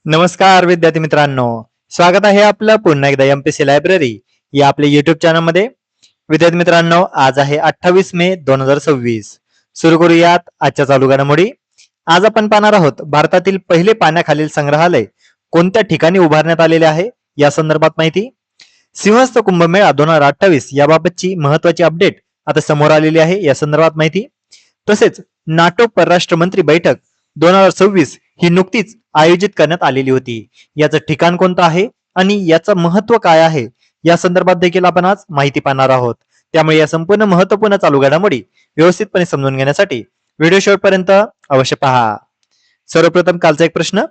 नमस्कार विद्यार्थी मित्रांनो, स्वागत आहे आपलं पुन्हा एकदा एमपीसी लायब्ररी या आपल्या युट्यूब चॅनलमध्ये. विद्यार्थी मित्रांनो, आज आहे 28 मे 2026. सुरू करूयात आजच्या चालू घडामोडी. आज आपण पाहणार आहोत भारतातील पहिले पाण्याखालील संग्रहालय कोणत्या ठिकाणी उभारण्यात आलेले आहे या संदर्भात माहिती. सिंहस्थ कुंभमेळा 2028 याबाबतची महत्वाची अपडेट आता समोर आलेली आहे, या संदर्भात माहिती. तसेच नाटो परराष्ट्र मंत्री बैठक 2026 ही नुकतीच आयोजित करण्यात आलेली होती. याचं ठिकाण कोणतं आहे आणि याचं महत्व काय आहे या संदर्भात देखील आपण आज माहिती पाहणार आहोत. त्यामुळे या संपूर्ण महत्वपूर्ण चालू घडामोडी व्यवस्थितपणे समजून घेण्यासाठी व्हिडिओ शेवटपर्यंत अवश्य पहा. सर्वप्रथम कालचा एक प्रश्न,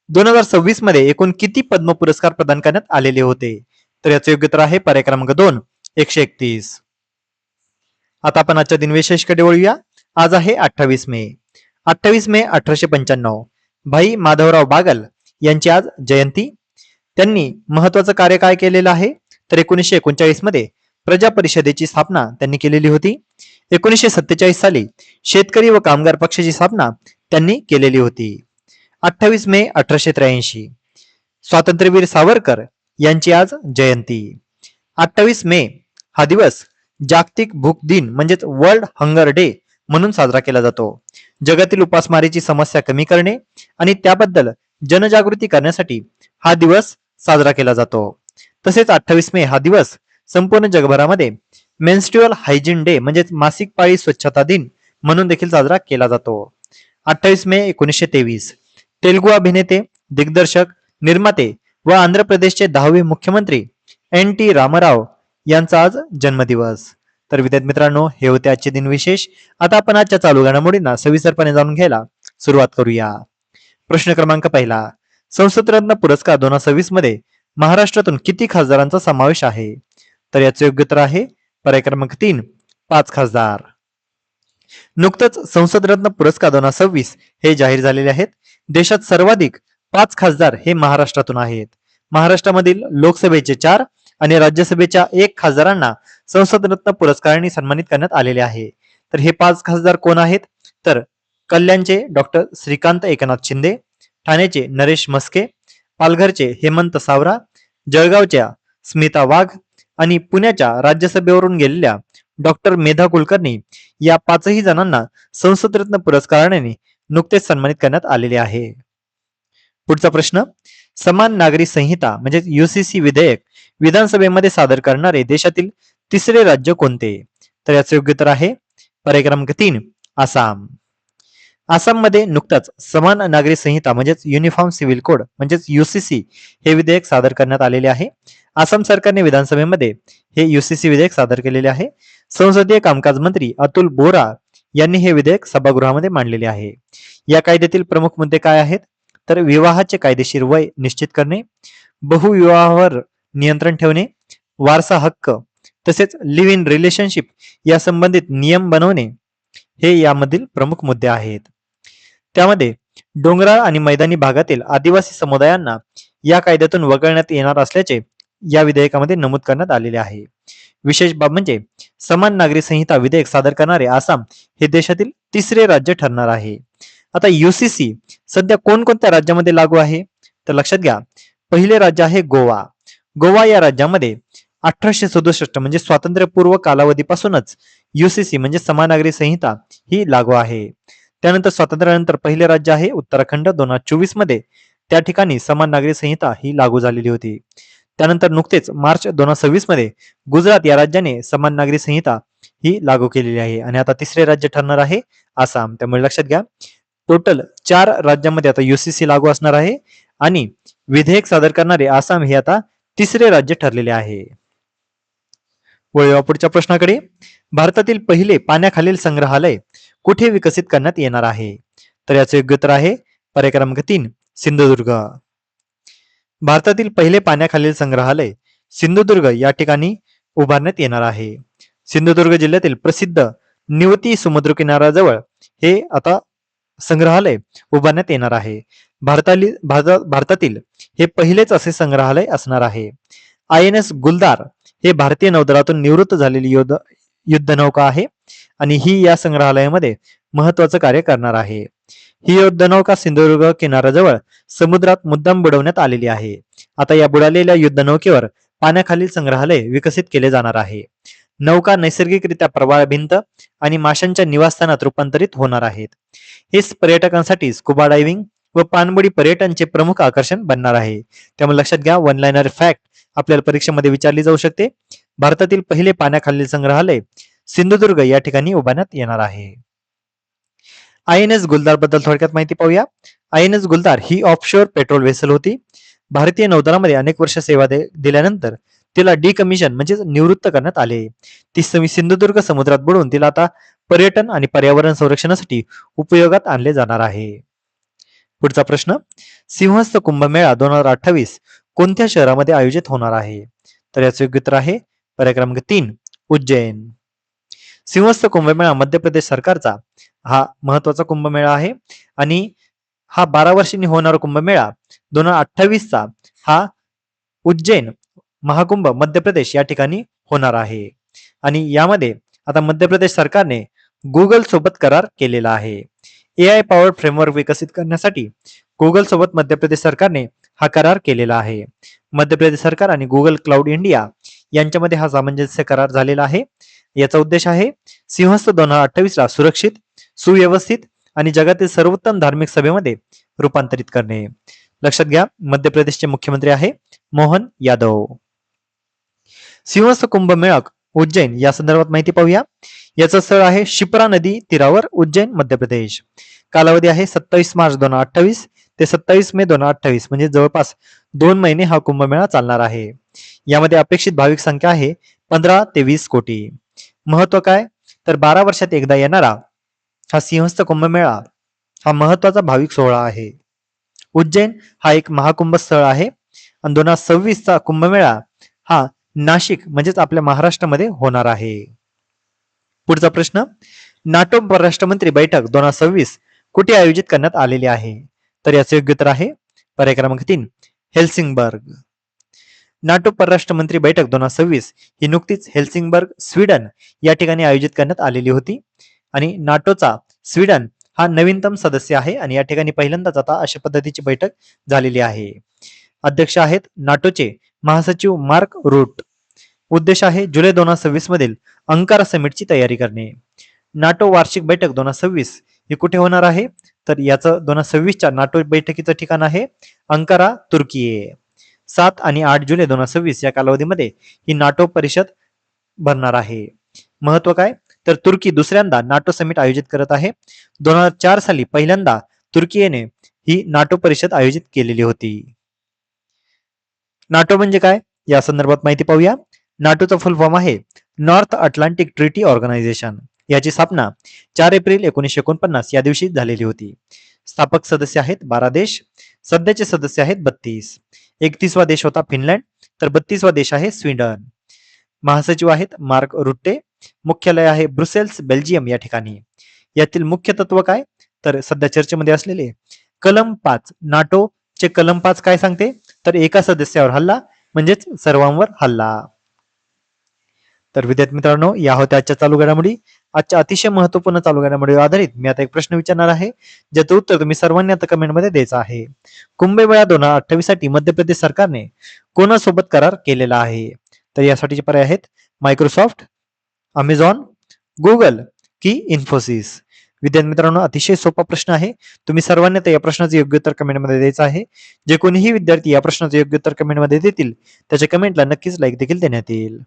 2026 मध्ये एकूण किती पद्म पुरस्कार प्रदान करण्यात आलेले होते? तर याचं योग्य उत्तर आहे पर्याय क्रमांक 2, 131. आता आपण आजच्या दिनविशेषकडे वळूया. आज आहे 28 मे. 28 मे 1895 भाई माधवराव बागल यांची आज जयंती. त्यांनी महत्वाचं कार्य काय केलेलं आहे? तर 1939 मध्ये प्रजा परिषदेची स्थापना त्यांनी केलेली होती. 1947 साली शेतकरी व कामगार पक्षाची स्थापना त्यांनी केलेली होती. 28 मे 1883 स्वातंत्र्यवीर सावरकर यांची आज जयंती. 28 मे हा दिवस जागतिक भूक दिन म्हणजेच वर्ल्ड हंगर डे म्हणून साजरा केला जातो. जगातील उपासमारीची समस्या कमी करणे आणि त्याबद्दल जनजागृती करण्यासाठी हा दिवस साजरा केला जातो. तसेच 28 मे हा दिवस संपूर्ण जगभरामध्ये मेन्स्ट्रुअल हायजीन डे म्हणजेच मासिक पाळी स्वच्छता दिन म्हणून देखील साजरा केला जातो. 28 मे 1923 तेलुगू अभिनेते, दिग्दर्शक, निर्माते व आंध्र प्रदेशचे 10वे मुख्यमंत्री NT रामाराव यांचा आज जन्मदिवस. तर विद्यार्थी मित्रांनो, हे होते आजचे दिनविशेष. आता आपण आजच्या चालू घडामोडींना सविस्तरपणे जाणून घ्यायला सुरुवात करूया. प्रश्न क्रमांक पहिला, संसद रत्न पुरस्कार 2026 मध्ये महाराष्ट्रातून किती खासदारांचा समावेश आहे? तर याचे योग्य उत्तर आहे पर्याय क्रमांक 3, 5 खासदार. नुकतंच संसद रत्न पुरस्कार 2026 हे जाहीर झालेले आहेत. देशात सर्वाधिक 5 खासदार हे महाराष्ट्रातून आहेत. महाराष्ट्रामधील लोकसभेचे 4 आणि राज्यसभेच्या 1 खासदारांना संसद रत्न पुरस्कारांनी सन्मानित करण्यात आलेले आहे. तर हे 5 खासदार कोण आहेत? तर कल्याणचे डॉक्टर श्रीकांत एकनाथ शिंदे, ठाण्याचे नरेश मस्के, पालघरचे हेमंत सावरा, जळगावच्या स्मिता वाघ आणि पुण्याच्या राज्यसभेवरून गेलेल्या डॉक्टर मेधा कुलकर्णी या 5ही जणांना संसद रत्न पुरस्काराने नुकतेच सन्मानित करण्यात आलेले आहे. पुढचा प्रश्न, समान नागरी संहिता म्हणजे UCC विधेयक विधानसभेमध्ये सादर करणारे देशातील तिसरे राज्य कोणते? तर याचे योग्य उत्तर आहे पर्याय क्रमांक 3, आसाम. आसाममध्ये नुकताच समान नागरी संहिता म्हणजेच युनिफॉर्म सिव्हिल कोड म्हणजेच UCC हे विधेयक सादर करण्यात आलेले आहे. आसाम सरकारने विधानसभेमध्ये हे UCC विधेयक सादर केलेले आहे. संसदीय कामकाज मंत्री अतुल बोरा यांनी हे विधेयक सभागृहामध्ये मांडलेले आहे. या कायद्यातील प्रमुख मुद्दे काय आहेत? तर विवाहाचे कायदेशीर वय निश्चित करणे, बहुविवाहावर नियंत्रण ठेवणे, वारसा हक्क तसेच लिव्ह इन रिलेशनशिप या संबंधित नियम बनवणे हे यामधील प्रमुख मुद्दे आहेत. त्यामध्ये डोंगराळ आणि मैदानी भागातील आदिवासी समुदायांना या कायद्यातून वगळण्यात येणार असल्याचे या विधेयकामध्ये नमूद करण्यात आलेले आहे. विशेष बाब म्हणजे समान नागरी संहिता विधेयक सादर करणारे आसाम हे देशातील तिसरे राज्य ठरणार आहे. आता UCC सध्या कोणकोणत्या राज्यामध्ये लागू आहे? तर लक्षात घ्या, पहिले राज्य आहे गोवा. गोवा या राज्यामध्ये 1867 म्हणजे स्वातंत्र्यपूर्व कालावधीपासूनच UCC म्हणजे समान नागरी संहिता ही लागू आहे. त्यानंतर स्वातंत्र्यानंतर पहिले राज्य आहे उत्तराखंड. 2024 मध्ये त्या ठिकाणी समान नागरी संहिता ही लागू झालेली होती. त्यानंतर नुकतेच मार्च 2026 मध्ये गुजरात या राज्याने समान नागरी संहिता ही लागू केलेली आहे. आणि आता तिसरे राज्य ठरणार आहे आसाम. त्यामुळे लक्षात घ्या, टोटल 4 राज्यांमध्ये आता UCC लागू असणार आहे आणि विधेयक सादर करणारे आसाम हे आता तिसरे राज्य ठरलेले आहे. वळूया पुढच्या प्रश्नाकडे. भारतातील पहिले पाण्याखालील संग्रहालय कुठे विकसित करण्यात येणार आहे? तर याचे योग्य उत्तर आहे पर्याय क्रमांक 3, सिंधुदुर्ग. भारतातील पहिले पाण्याखालील संग्रहालय सिंधुदुर्ग या ठिकाणी उभारण्यात येणार आहे. सिंधुदुर्ग जिल्ह्यातील प्रसिद्ध निवती समुद्र किनाऱ्याजवळ हे आता संग्रहालय उभारण्यात येणार आहे. भारतातील हे पहिलेच असे संग्रहालय असणार आहे. INS गुलदार हे भारतीय नौदलातून निवृत्त झालेली युद्धनौका आहे आणि ही या संग्रहालयामध्ये महत्वाचं कार्य करणार आहे. ही युद्धनौका सिंधुदुर्ग किनाऱ्याजवळ समुद्रात मुद्दाम बुडवण्यात आलेली आहे. आता या बुडालेल्या युद्धनौकेवर पाण्याखालील संग्रहालय विकसित केले जाणार आहे. नौका नैसर्गिकरित्या प्रवाळ भिंत आणि माशांच्या निवासस्थानात रूपांतरित होणार आहेत. हे पर्यटकांसाठी स्कुबा डायव्हिंग व पाणबुडी पर्यटनचे प्रमुख आकर्षण बनणार आहे. त्यामुळे लक्षात घ्या, वन लाइनर फॅक्ट आपल्याला परीक्षेमध्ये विचारली जाऊ शकते. भारतातील पहिले पाण्याखालील संग्रहालय सिंधुदुर्ग या ठिकाणी उभारण्यात येणार आहे. INS गुलदार बद्दल थोडक्यात माहिती पाहूया. INS गुलदार ही ऑफशोर पेट्रोल वेसल होती. भारतीय नौदलामध्ये अनेक वर्ष सेवा दिल्यानंतर तिला डिकमिशन म्हणजे निवृत्त करण्यात आले. ती सिंधुदुर्ग समुद्रात बुडून तिला आता पर्यटन आणि पर्यावरण संरक्षणासाठी उपयोगात आणले जाणार आहे. पुढचा प्रश्न, सिंहस्थ कुंभमेळा 2028 कोणत्या शहरामध्ये आयोजित होणार आहे? तर याचे योग्य उत्तर आहे पर्याय क्रमांक 3 उज्जैन. सिंहस्थ कुंभमेळा मध्य प्रदेश सरकारचा हा महत्वाचा कुंभमेळा आहे आणि हा 12 वर्षांनी होणारा कुंभमेळा 2028 चा हा उज्जैन महाकुंभ मध्य प्रदेश या ठिकाणी होणार आहे. आणि यामध्ये आता मध्य प्रदेश सरकारने गुगल सोबत करार केलेला आहे. AI पॉवर्ड फ्रेमवर्क विकसित करण्यासाठी गुगल सोबत मध्य प्रदेश सरकारने हा करार केलेला आहे. मध्य प्रदेश सरकार आणि गुगल क्लाउड इंडिया यांच्यामध्ये हा सामंजस्य करार झालेला आहे. याचा उद्देश आहे सिंहस्थ 2028 ला सुरक्षित, सुव्यवस्थित आणि जगातील सर्वोत्तम धार्मिक सभेमध्ये रूपांतरित करणे. लक्षात घ्या, मध्य प्रदेशचे मुख्यमंत्री आहे मोहन यादव. सिंहस्थ कुंभमेळा उज्जैन या संदर्भात माहिती पाहूया. याचं स्थळ आहे शिप्रा नदी तीरावर उज्जैन मध्य प्रदेश. कालावधी आहे 27 मार्च 2028 ते 27 मे 2028 म्हणजे जवळपास 2 महिने हा कुंभमेळा चालणार आहे. यामध्ये अपेक्षित भाविक संख्या आहे 15 ते 20 कोटी. महत्व काय, तर 12 वर्षात एकदा येणारा हा सिंहस्थ कुंभमेळा हा महत्वाचा भाविक सोहळा आहे. उज्जैन हा एक महाकुंभ स्थळ आहे आणि 2026 चा कुंभमेळा हा नाशिक म्हणजेच आपल्या महाराष्ट्रामध्ये होणार आहे. पुढचा प्रश्न, नाटो परराष्ट्र मंत्री बैठक 2026 कुठे आयोजित करण्यात आलेली आहे? तर याचे योग्य उत्तर आहे पर्याय क्रमांक 3 हेल्सिंगबर्ग. नाटो परराष्ट्र मंत्री बैठक 2026 ही नुकतीच हेल्सिंगबर्ग स्वीडन या ठिकाणी आयोजित करण्यात आलेली होती. आणि नाटोचा स्वीडन हा नवीनतम सदस्य आहे आणि या ठिकाणी पहिल्यांदाच आता अशा पद्धतीची बैठक झालेली आहे. अध्यक्ष आहेत नाटोचे महासचिव मार्क रूट. उद्देश आहे जुलै 2026 मधील अंकारा समिटची तयारी करणे. नाटो वार्षिक बैठक 2026 ही कुठे होणार आहे? तर याचं 2026 च्या नाटो बैठकीचं ठिकाण आहे अंकारा, तुर्की. 7 आणि 8 जुलै 2026 या कालावधीमध्ये ही नाटो परिषद भरणार आहे. महत्व काय, तर तुर्की दुसऱ्यांदा नाटो समिट आयोजित करत आहे. 2004 साली पहिल्यांदा तुर्कीने ही नाटो परिषद आयोजित केलेली होती. नाटो म्हणजे काय या संदर्भात माहिती पाहूया. नाटोचा फुल फॉर्म आहे नॉर्थ अटलांटिक ट्रीटी ऑर्गनायझेशन. याची स्थापना 4 एप्रिल 1949 या दिवशी झालेली होती. स्थापक सदस्य आहेत 12 देश. सध्याचे सदस्य आहेत 32. 31वा देश होता फिनलँड, तर 32वा देश आहे स्वीडन. महासचिव आहेत मार्क रुट्टे. मुख्यालय आहे ब्रुसेल्स, बेल्जियम या ठिकाणी. यातील मुख्य तत्व काय, तर सध्या चर्चेमध्ये असलेले कलम 5. नाटो चे कलम 5 काय सांगते, तर एका सदस्यावर हल्ला म्हणजेच सर्वांवर हल्ला. तर विद्यार्थी मित्रांनो, या होत्या आजच्या चालू घडामोडी. आजच्या अतिशय महत्वपूर्ण चालू घडामोडीवर आधारित मी आता एक प्रश्न विचारणार आहे, ज्याचं उत्तर तुम्ही सर्वांनी आता कमेंटमध्ये द्यायचं आहे. कुंभमेळा 2028 साठी मध्य प्रदेश सरकारने कोणासोबत करार केलेला आहे? तर यासाठीचे पर्याय आहेत मायक्रोसॉफ्ट, अमेझॉन, गुगल की इन्फोसिस. विद्यार्थी मित्रांनो, अतिशय सोपा प्रश्न आहे. तुम्ही सर्वांनी तर या प्रश्नाचे योग्य उत्तर कमेंटमध्ये द्यायचं आहे. जे कोणीही विद्यार्थी या प्रश्नाचे योग्य उत्तर कमेंटमध्ये देतील त्याच्या कमेंटला नक्कीच लाईक देखील देण्यात येईल.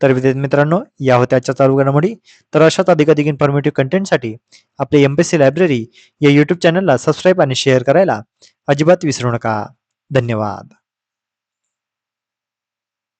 तर विद्यार्थी मित्रांनो, या होत्या आजच्या चालू घडामोडी. तर अशाच अधिकाधिक इन्फॉर्मेटिव्ह कंटेंटसाठी आपले MPSC लायब्ररी या युट्यूब चॅनलला सबस्क्राईब आणि शेअर करायला अजिबात विसरू नका. धन्यवाद.